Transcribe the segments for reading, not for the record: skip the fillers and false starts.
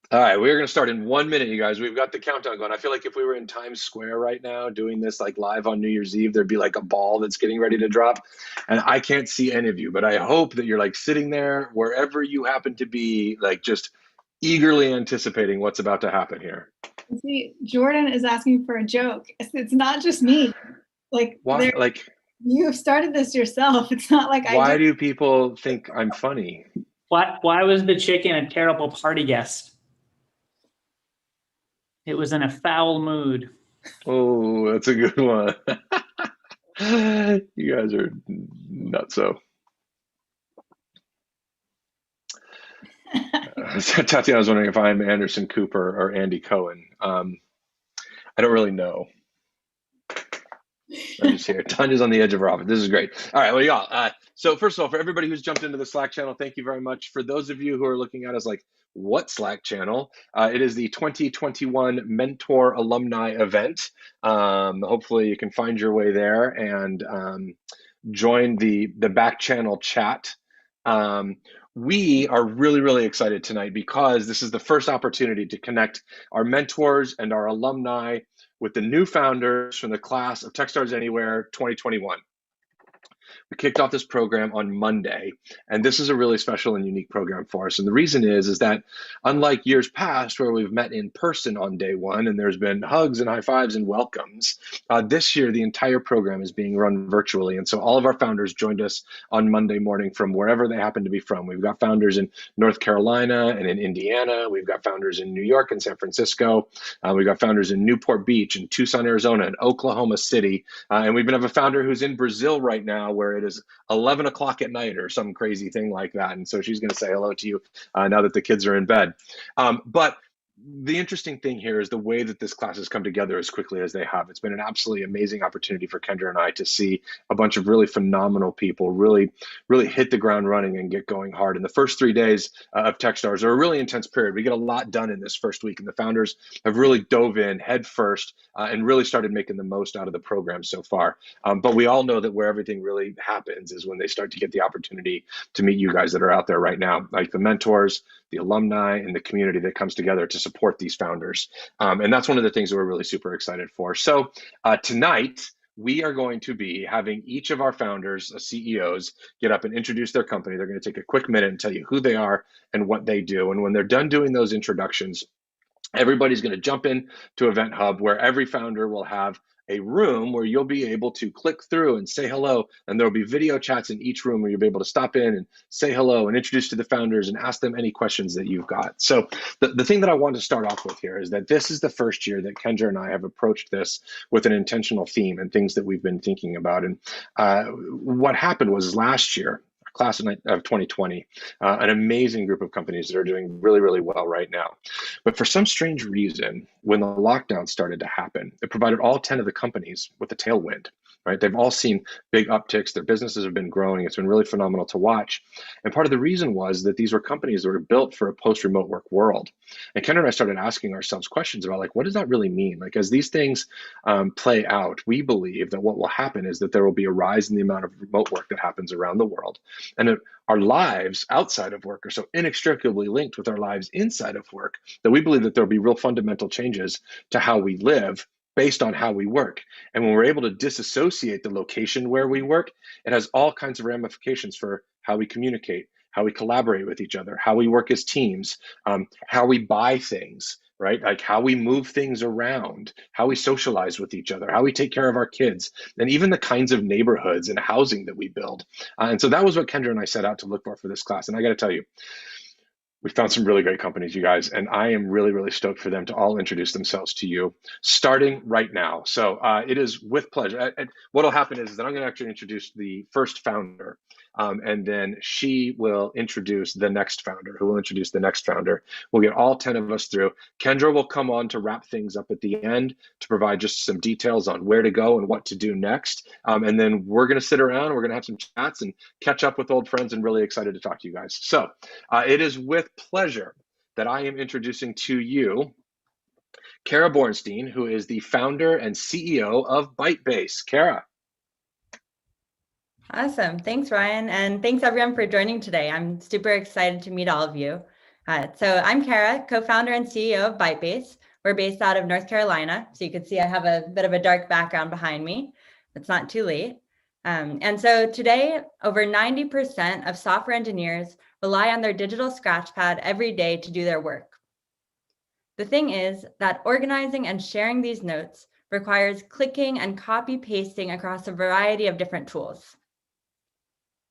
All right, we're going to start in 1 minute, you guys. We've got the countdown going. I feel like if we were in Times Square right now doing this like live on New Year's Eve, there'd be like a ball that's getting ready to drop. And I can't see any of you, but I hope that you're like sitting there wherever you happen to be, like just eagerly anticipating what's about to happen here. See, Jordan is asking for a joke. It's not just me. Like Why, there, like, you have started this yourself. It's not like I why did. do people think I'm funny? Why was the chicken a terrible party guest? It was in a foul mood. Oh, that's a good one. You guys are nuts. So, Tatiana was wondering if I'm Anderson Cooper or Andy Cohen. I don't really know. I'm just here. Tanya's on the edge of her office. This is great. All right, well, y'all. So first of all, for everybody who's jumped into the Slack channel, thank you very much. For those of you who are looking at us like, what Slack channel? It is the 2021 Mentor Alumni event. Hopefully, you can find your way there and join the back channel chat. We are really, really excited tonight because this is the first opportunity to connect our mentors and our alumni with the new founders from the class of Techstars Anywhere 2021. We kicked off this program on Monday, and this is a really special and unique program for us. And the reason is that unlike years past where we've met in person on day one and there's been hugs and high fives and welcomes, this year the entire program is being run virtually. And so all of our founders joined us on Monday morning from wherever they happen to be from. We've got founders in North Carolina and in Indiana. We've got founders in New York and San Francisco. We've got founders in Newport Beach and Tucson, Arizona, and Oklahoma City. And we even have a founder who's in Brazil right now where it is 11 o'clock at night or some crazy thing like that. And so she's going to say hello to you now that the kids are in bed. But the interesting thing here is the way that this class has come together as quickly as they have. It's been an absolutely amazing opportunity for Kendra and I to see a bunch of really phenomenal people really, really hit the ground running and get going hard. And the first 3 days of Techstars are a really intense period. We get a lot done in this first week, and the founders have really dove in head first and really started making the most out of the program so far. But we all know that where everything really happens is when they start to get the opportunity to meet you guys that are out there right now, like the mentors, the alumni, and the community that comes together to support these founders. And that's one of the things that we're really super excited for. So tonight, we are going to be having each of our founders, CEOs, get up and introduce their company. They're going to take a quick minute and tell you who they are and what they do. And when they're done doing those introductions, everybody's going to jump in to Event Hub, where every founder will have a room where you'll be able to click through and say hello. And there'll be video chats in each room where you'll be able to stop in and say hello and introduce to the founders and ask them any questions that you've got. So the thing that I want to start off with here is that this is the first year that Kendra and I have approached this with an intentional theme and things that we've been thinking about. And what happened was last year, class of 2020, an amazing group of companies that are doing really, really well right now. But for some strange reason, when the lockdown started to happen, it provided all 10 of the companies with a tailwind, right? They've all seen big upticks. Their businesses have been growing. It's been really phenomenal to watch. And part of the reason was that these were companies that were built for a post-remote work world. And Ken and I started asking ourselves questions about like, what does that really mean? Like, as these things play out, we believe that what will happen is that there will be a rise in the amount of remote work that happens around the world. And our lives outside of work are so inextricably linked with our lives inside of work that we believe that there'll be real fundamental changes to how we live based on how we work. And when we're able to disassociate the location where we work, it has all kinds of ramifications for how we communicate, how we collaborate with each other, how we work as teams, how we buy things, right? Like how we move things around, how we socialize with each other, how we take care of our kids, and even the kinds of neighborhoods and housing that we build. And so that was what Kendra and I set out to look for this class. And I got to tell you, we found some really great companies, you guys, and I am really, really stoked for them to all introduce themselves to you starting right now. So it is with pleasure. And what will happen is that I'm going to actually introduce the first founder, and then she will introduce the next founder, who will introduce the next founder. We'll get all 10 of us through. Kendra will come on to wrap things up at the end to provide just some details on where to go and what to do next. And then we're going to sit around, we're going to have some chats and catch up with old friends, and really excited to talk to you guys. So it is with pleasure that I am introducing to you Kara Bornstein, who is the founder and CEO of ByteBase. Kara. Awesome. Thanks, Ryan. And thanks everyone for joining today. I'm super excited to meet all of you. So I'm Kara, co-founder and CEO of ByteBase. We're based out of North Carolina. So you can see I have a bit of a dark background behind me. It's not too late. And so today, over 90% of software engineers rely on their digital scratchpad every day to do their work. The thing is that organizing and sharing these notes requires clicking and copy pasting across a variety of different tools.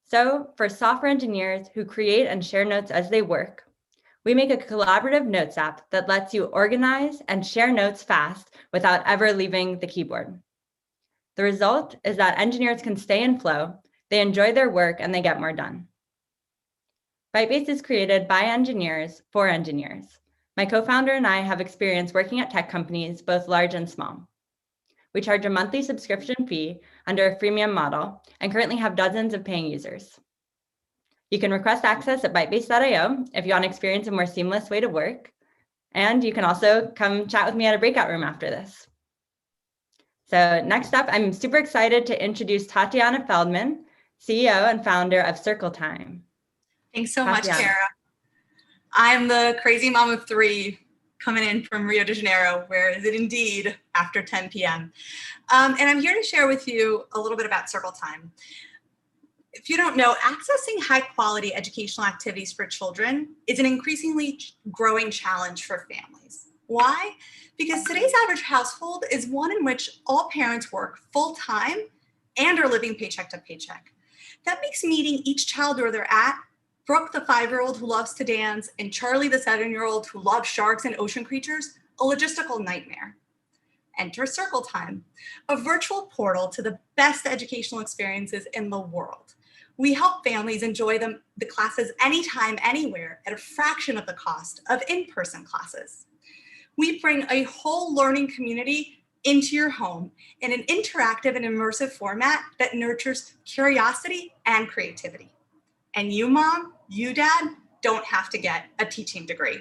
So for software engineers who create and share notes as they work, we make a collaborative notes app that lets you organize and share notes fast without ever leaving the keyboard. The result is that engineers can stay in flow, they enjoy their work, and they get more done. ByteBase is created by engineers for engineers. My co-founder and I have experience working at tech companies, both large and small. We charge a monthly subscription fee under a freemium model and currently have dozens of paying users. You can request access at bytebase.io if you want to experience a more seamless way to work. And you can also come chat with me at a breakout room after this. So next up, I'm super excited to introduce Tatiana Feldman, CEO and founder of Circle Time. Thanks so Tatiana. much, Kara. I'm the crazy mom of 3 coming in from Rio de Janeiro, where is it indeed after 10 p.m. And I'm here to share with you a little bit about Circle Time. If you don't know, accessing high quality educational activities for children is an increasingly growing challenge for families. Why? Because today's average household is one in which all parents work full time and are living paycheck to paycheck. That makes meeting each child where they're at, Brooke, the 5-year-old who loves to dance, and Charlie, the 7-year-old who loves sharks and ocean creatures, a logistical nightmare. Enter Circle Time, a virtual portal to the best educational experiences in the world. We help families enjoy the classes anytime, anywhere, at a fraction of the cost of in-person classes. We bring a whole learning community into your home in an interactive and immersive format that nurtures curiosity and creativity. And you, mom, you, dad, don't have to get a teaching degree.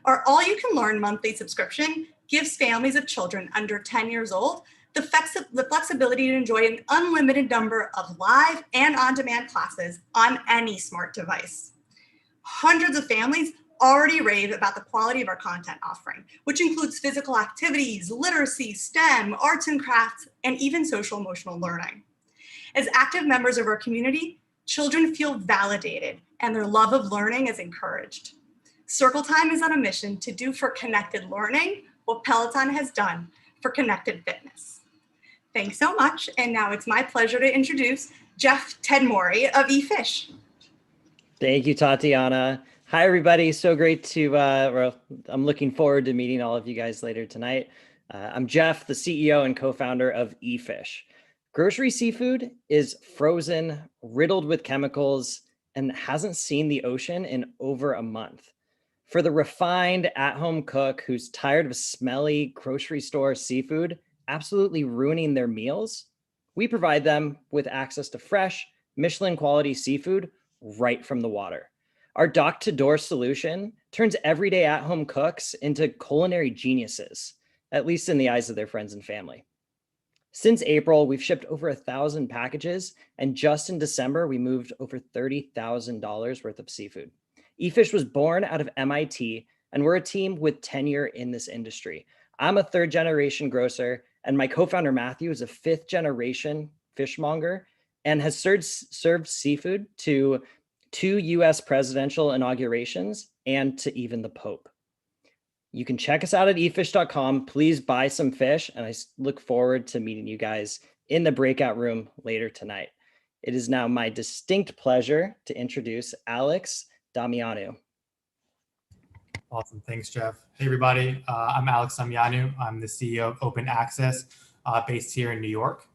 Our all-you-can-learn monthly subscription gives families of children under 10 years old the flexibility to enjoy an unlimited number of live and on-demand classes on any smart device. Hundreds of families already rave about the quality of our content offering, which includes physical activities, literacy, STEM, arts and crafts, and even social emotional learning. As active members of our community, children feel validated and their love of learning is encouraged. Circle Time is on a mission to do for connected learning what Peloton has done for connected fitness. Thanks so much. And now it's my pleasure to introduce Jeff Tedmore of eFish. Thank you, Tatiana. Hi, everybody. So great to, I'm looking forward to meeting all of you guys later tonight. I'm Jeff, the CEO and co-founder of eFish. Grocery seafood is frozen, riddled with chemicals, and hasn't seen the ocean in over a month. For the refined at-home cook who's tired of smelly grocery store seafood absolutely ruining their meals, we provide them with access to fresh, Michelin quality seafood right from the water. Our dock-to-door solution turns everyday at-home cooks into culinary geniuses, at least in the eyes of their friends and family. Since April, we've shipped over 1,000 packages, and just in December, we moved over $30,000 worth of seafood. eFish was born out of MIT, and we're a team with tenure in this industry. I'm a 3rd-generation grocer, and my co-founder Matthew is a 5th-generation fishmonger and has served seafood to 2 US presidential inaugurations and to even the Pope. You can check us out at efish.com. Please buy some fish, and I look forward to meeting you guys in the breakout room later tonight. It is now my distinct pleasure to introduce Alex Damianu. Awesome. Thanks, Jeff. Hey, everybody. I'm Alex Damianu. I'm the CEO of Open Access, based here in New York.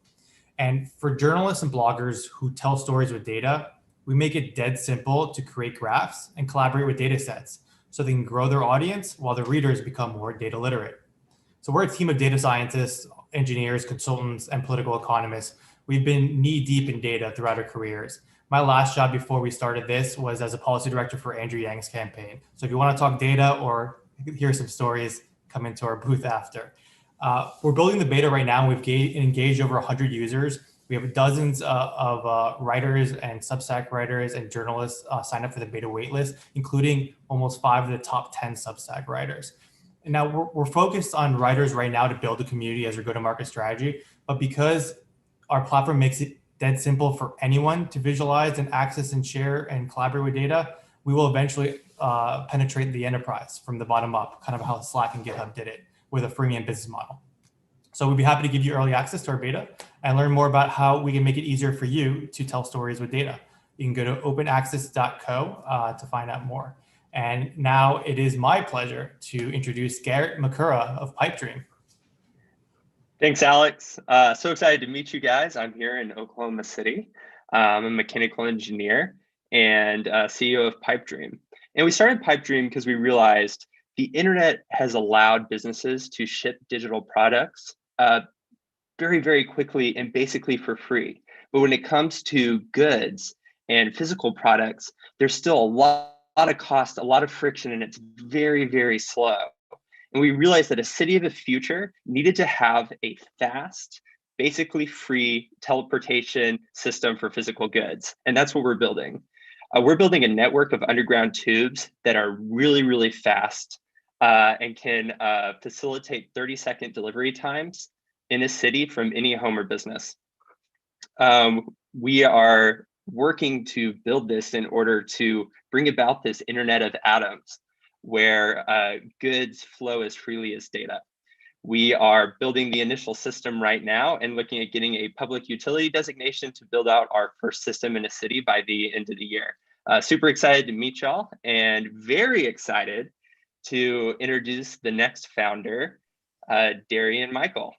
And for journalists and bloggers who tell stories with data, we make it dead simple to create graphs and collaborate with data sets so they can grow their audience while their readers become more data literate. So we're a team of data scientists, engineers, consultants, and political economists. We've been knee deep in data throughout our careers. My last job before we started this was as a policy director for Andrew Yang's campaign. So if you want to talk data or hear some stories, come into our booth after. We're building the beta right now. We've engaged over 100 users, We have dozens of writers and Substack writers and journalists sign up for the beta waitlist, including almost 5 of the top 10 Substack writers. And now we're focused on writers right now to build a community as our go-to-market strategy, but because our platform makes it dead simple for anyone to visualize and access and share and collaborate with data, we will eventually penetrate the enterprise from the bottom up, kind of how Slack and GitHub did it with a freemium business model. So we'd be happy to give you early access to our beta and learn more about how we can make it easier for you to tell stories with data. You can go to openaccess.co to find out more. And now it is my pleasure to introduce Garrett Makura of Pipedream. Thanks, Alex. So excited to meet you guys. I'm here in Oklahoma City. I'm a mechanical engineer and CEO of Pipedream. And we started Pipedream because we realized the internet has allowed businesses to ship digital products very, very quickly and basically for free. But when it comes to goods and physical products, there's still a lot of cost, a lot of friction, and it's very, very slow. And we realized that a city of the future needed to have a fast, basically free teleportation system for physical goods. And that's what we're building. We're building a network of underground tubes that are really, really fast and can facilitate 30-second delivery times in a city from any home or business. We are working to build this in order to bring about this Internet of Atoms, where goods flow as freely as data. We are building the initial system right now and looking at getting a public utility designation to build out our first system in a city by the end of the year. Super excited to meet y'all and very excited to introduce the next founder, Darian Michael.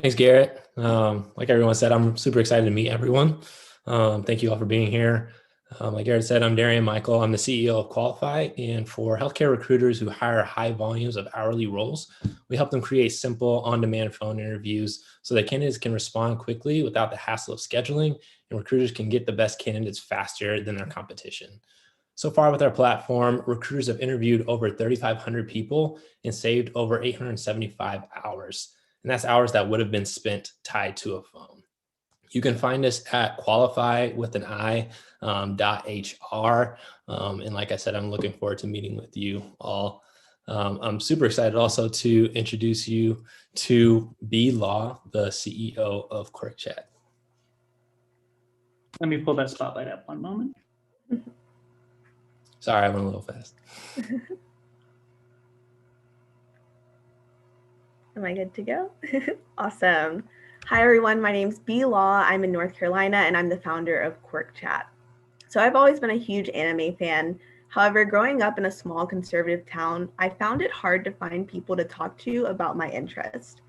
Thanks, Garrett. Like everyone said, I'm super excited to meet everyone. Thank you all for being here. Like Garrett said, I'm Darian Michael. I'm the CEO of Qualify, and for healthcare recruiters who hire high volumes of hourly roles, we help them create simple on-demand phone interviews so that candidates can respond quickly without the hassle of scheduling, and recruiters can get the best candidates faster than their competition. So far with our platform, recruiters have interviewed over 3,500 people and saved over 875 hours. And that's hours that would have been spent tied to a phone. You can find us at qualify with an I, .hr. And like I said, I'm looking forward to meeting with you all. I'm super excited also to introduce you to B Law, the CEO of QuickChat. Let me pull that spotlight up one moment. Sorry, I went a little fast. Am I good to go? Awesome. Hi, everyone. My name's B Law. I'm in North Carolina, and I'm the founder of QuickChat. So I've always been a huge anime fan. However, growing up in a small conservative town, I found it hard to find people to talk to about my interest.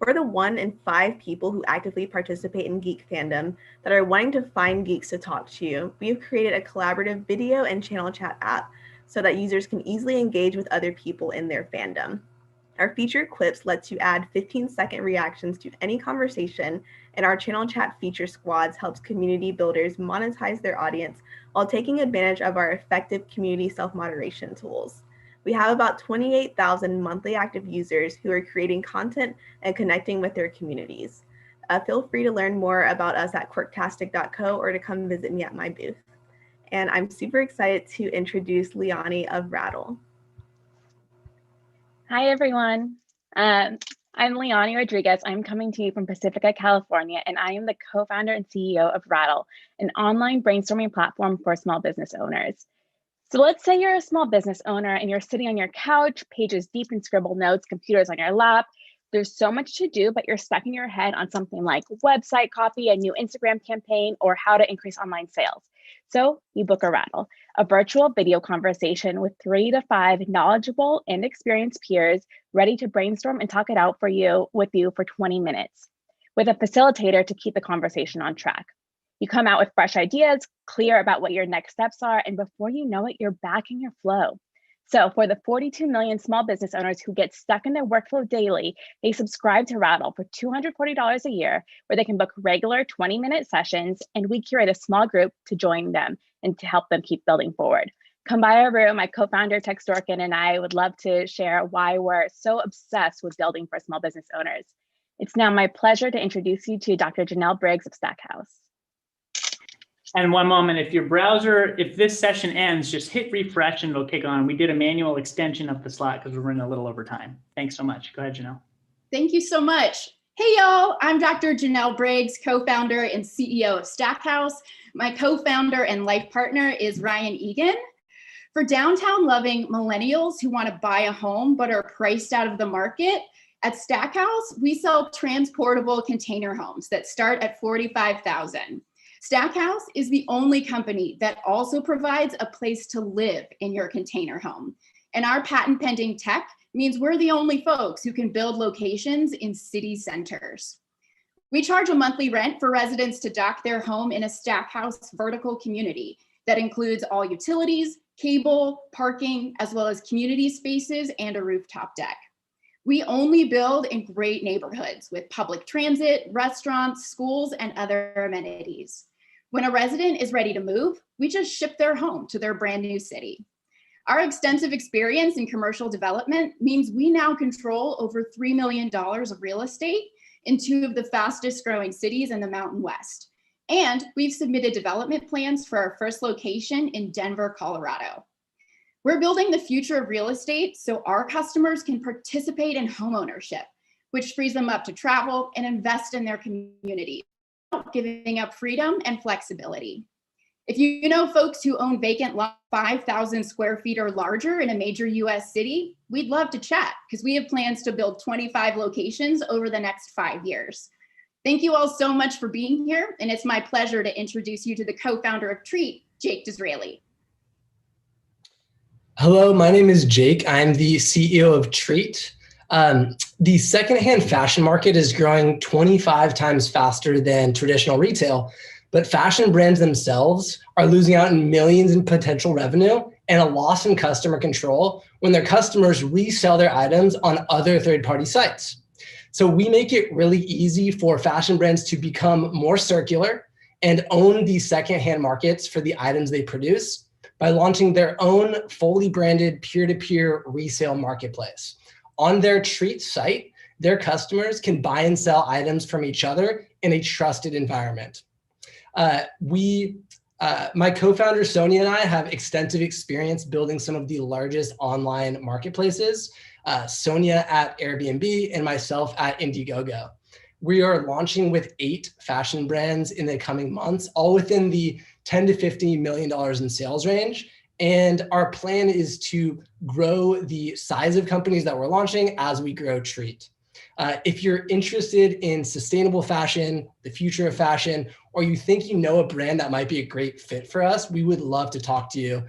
For the 1 in 5 people who actively participate in geek fandom that are wanting to find geeks to talk to, we have created a collaborative video and channel chat app so that users can easily engage with other people in their fandom. Our featured clips lets you add 15-second reactions to any conversation, and our channel chat feature squads helps community builders monetize their audience while taking advantage of our effective community self-moderation tools. We have about 28,000 monthly active users who are creating content and connecting with their communities. Feel free to learn more about us at quirktastic.co or to come visit me at my booth. And I'm super excited to introduce Liani of Rattle. Hi, everyone. I'm Liani Rodriguez. I'm coming to you from Pacifica, California, and I am the co-founder and CEO of Rattle, an online brainstorming platform for small business owners. So let's say you're a small business owner and you're sitting on your couch, pages deep in scribble notes, computers on your lap. There's so much to do, but you're stuck in your head on something like website copy, a new Instagram campaign, or how to increase online sales. So you book a Rattle, a virtual video conversation with 3 to 5 knowledgeable and experienced peers ready to brainstorm and talk it out with you for 20 minutes, with a facilitator to keep the conversation on track. You come out with fresh ideas, clear about what your next steps are, and before you know it, you're back in your flow. So for the 42 million small business owners who get stuck in their workflow daily, they subscribe to Rattle for $240 a year, where they can book regular 20-minute sessions, and we curate a small group to join them and to help them keep building forward. Come by our room. My co-founder, Tex Dorkin, and I would love to share why we're so obsessed with building for small business owners. It's now my pleasure to introduce you to Dr. Janelle Briggs of Stackhouse. And one moment, if this session ends, just hit refresh and it'll kick on. We did a manual extension of the slot because we're running a little over time. Thanks so much. Go ahead, Janelle. Thank you so much. Hey, y'all, I'm Dr. Janelle Briggs, co-founder and CEO of Stackhouse. My co-founder and life partner is Ryan Egan. For downtown loving millennials who want to buy a home but are priced out of the market, at Stackhouse, we sell transportable container homes that start at $45,000. Stackhouse is the only company that also provides a place to live in your container home. And our patent pending tech means we're the only folks who can build locations in city centers. We charge a monthly rent for residents to dock their home in a Stackhouse vertical community that includes all utilities, cable, parking, as well as community spaces and a rooftop deck. We only build in great neighborhoods with public transit, restaurants, schools, and other amenities. When a resident is ready to move, we just ship their home to their brand new city. Our extensive experience in commercial development means we now control over $3 million of real estate in two of the fastest growing cities in the Mountain West. And we've submitted development plans for our first location in Denver, Colorado. We're building the future of real estate so our customers can participate in homeownership, which frees them up to travel and invest in their community, giving up freedom and flexibility. If you know folks who own vacant lots 5,000 square feet or larger in a major US city, we'd love to chat because we have plans to build 25 locations over the next 5 years. Thank you all so much for being here, and it's my pleasure to introduce you to the co-founder of Treat, Jake Disraeli. Hello, my name is Jake. I'm the CEO of Treat. The secondhand fashion market is growing 25 times faster than traditional retail, but fashion brands themselves are losing out in millions in potential revenue and a loss in customer control when their customers resell their items on other third-party sites. So we make it really easy for fashion brands to become more circular and own these secondhand markets for the items they produce by launching their own fully branded peer-to-peer resale marketplace. On their Treat site, their customers can buy and sell items from each other in a trusted environment. My co-founder Sonia and I have extensive experience building some of the largest online marketplaces, Sonia at Airbnb and myself at Indiegogo. We are launching with 8 fashion brands in the coming months, all within the $10 to $50 million in sales range. And our plan is to grow the size of companies that we're launching as we grow Treat. If you're interested in sustainable fashion, the future of fashion, or you think you know a brand that might be a great fit for us, we would love to talk to you.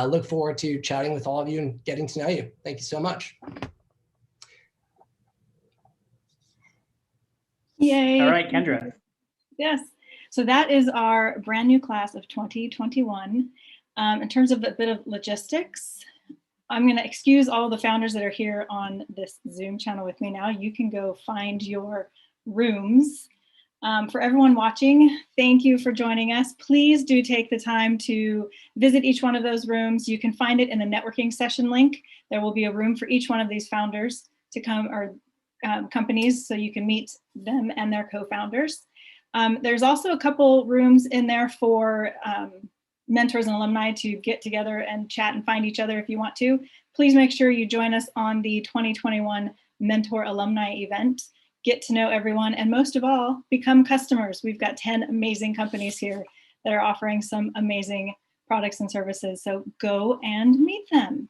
Look forward to chatting with all of you and getting to know you. Thank you so much. Yay. All right, Kendra. Yes. So that is our brand new class of 2021. In terms of a bit of logistics, I'm going to excuse all the founders that are here on this Zoom channel with me now. You can go find your rooms. For everyone watching, thank you for joining us. Please do take the time to visit each one of those rooms. You can find it in the networking session link. There will be a room for each one of these founders to come, or companies, so you can meet them and their co-founders. There's also a couple rooms in there for mentors and alumni to get together and chat and find each other if you want to. Please make sure you join us on the 2021 Mentor Alumni event. Get to know everyone, and most of all, become customers. We've got 10 amazing companies here that are offering some amazing products and services, so go and meet them.